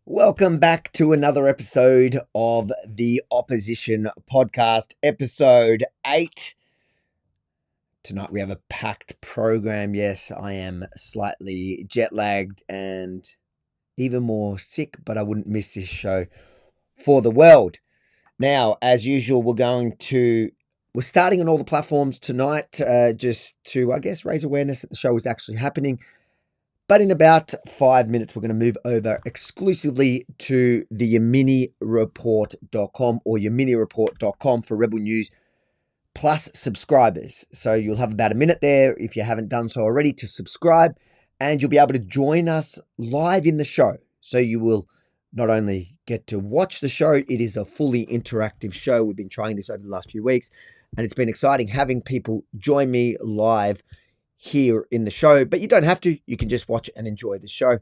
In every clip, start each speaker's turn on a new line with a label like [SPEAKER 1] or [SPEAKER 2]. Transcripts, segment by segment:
[SPEAKER 1] Welcome back to another episode of the Opposition Podcast, episode 8. Tonight we have a packed program. Yes, I am slightly jet lagged and even more sick, but I wouldn't miss this show for the world. Now, as usual, we're starting on all the platforms tonight just to, I guess, raise awareness that the show is actually happening. But in about 5 minutes, we're going to move over exclusively to the YaminiReport.com or YaminiReport.com for Rebel News Plus subscribers. So you'll have about a minute there, if you haven't done so already, to subscribe, and you'll be able to join us live in the show. So you will not only get to watch the show, it is a fully interactive show. We've been trying this over the last few weeks, and it's been exciting having people join me live here in the show, but you don't have to. You can just watch and enjoy the show.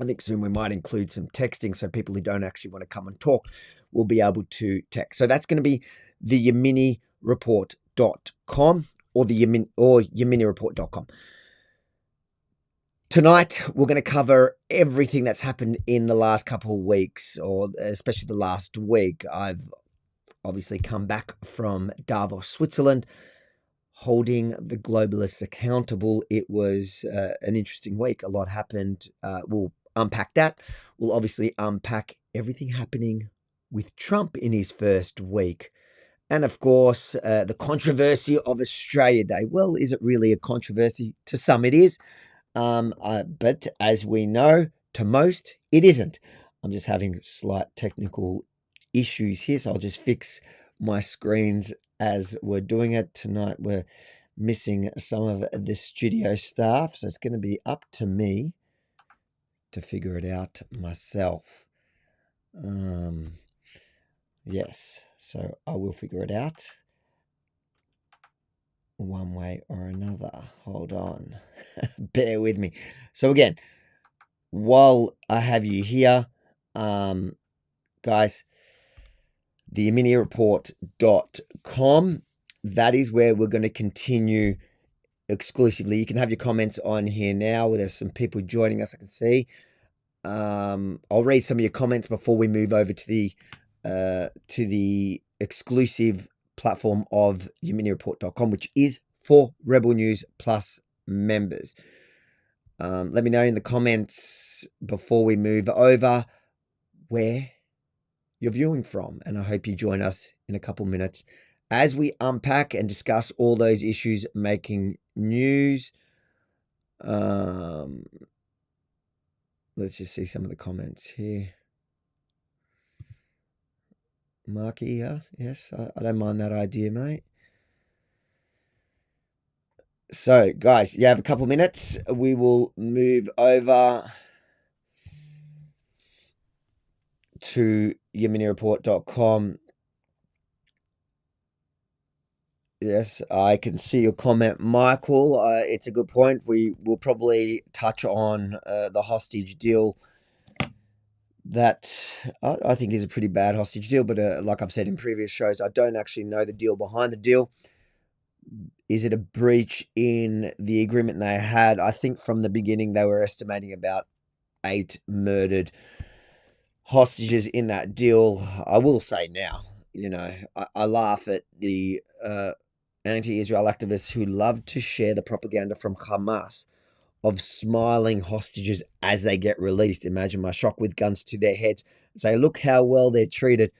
[SPEAKER 1] I think soon we might include some texting so people who don't actually want to come and talk will be able to text. So that's going to be the YaminiReport.com or YaminiReport.com. Tonight, we're going to cover everything that's happened in the last couple of weeks, or especially the last week. I've obviously come back from Davos, Switzerland, holding the globalists accountable. It was an interesting week. A lot happened. We'll unpack that. We'll obviously unpack everything happening with Trump in his first week. And of course, the controversy of Australia Day. Well, is it really a controversy? To some it is. But as we know, to most, it isn't. I'm just having slight technical issues here, so I'll just fix my screens as we're doing it. Tonight we're missing some of the studio staff, so it's going to be up to me to figure it out myself. Yes, so I will figure it out one way or another. Hold on. Bear with me. So again, while I have you here, guys, the YaminiReport.com, that is where we're going to continue exclusively. You can have your comments on here now. There's some people joining us, I can see. I'll read some of your comments before we move over to the exclusive platform of YaminiReport.com, which is for Rebel News Plus members. Let me know in the comments before we move over where you're viewing from, and I hope you join us in a couple minutes as we unpack and discuss all those issues making news. Let's just see some of the comments here. Marky, yes, I don't mind that idea, mate. So, guys, you have a couple minutes. We will move over to YaminiReport.com. Yes, I can see your comment, Michael. It's a good point. We will probably touch on the hostage deal. That I think is a pretty bad hostage deal, but like I've said in previous shows, I don't actually know the deal behind the deal. Is it a breach in the agreement they had? I think from the beginning they were estimating about 8 murdered hostages in that deal. I will say now, I laugh at the anti-Israel activists who love to share the propaganda from Hamas of smiling hostages as they get released. Imagine my shock with guns to their heads and say, look how well they're treated,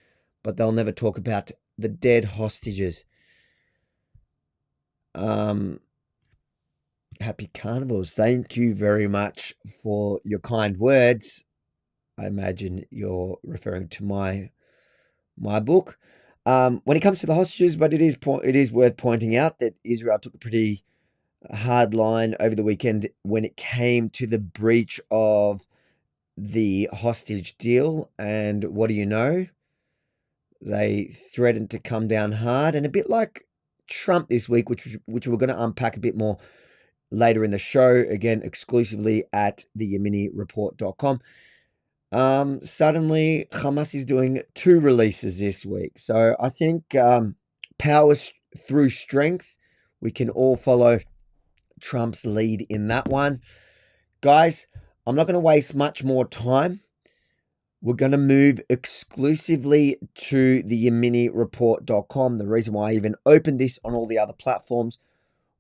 [SPEAKER 1] but they'll never talk about the dead hostages. Happy carnivals. Thank you very much for your kind words. I imagine you're referring to my book. When it comes to the hostages, but it is worth pointing out that Israel took a pretty hard line over the weekend when it came to the breach of the hostage deal. And what do you know? They threatened to come down hard, and a bit like Trump this week, which we're going to unpack a bit more later in the show, again, exclusively at the YaminiReport.com. Suddenly Hamas is doing 2 releases this week. So I think power through strength. We can all follow Trump's lead in that one. Guys, I'm not going to waste much more time. we're going to move exclusively to the yaminireport.com. The reason why I even opened this on all the other platforms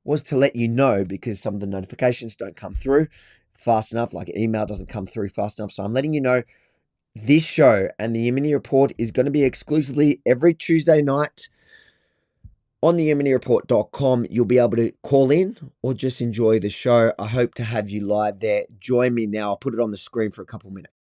[SPEAKER 1] was to let you know, because some of the notifications don't come through fast enough, like email doesn't come through fast enough. So I'm letting you know this show and the Yamini Report is going to be exclusively every Tuesday night on the yaminireport.com. You'll be able to call in or just enjoy the show. I hope to have you live there. Join me now. I'll put it on the screen for a couple minutes.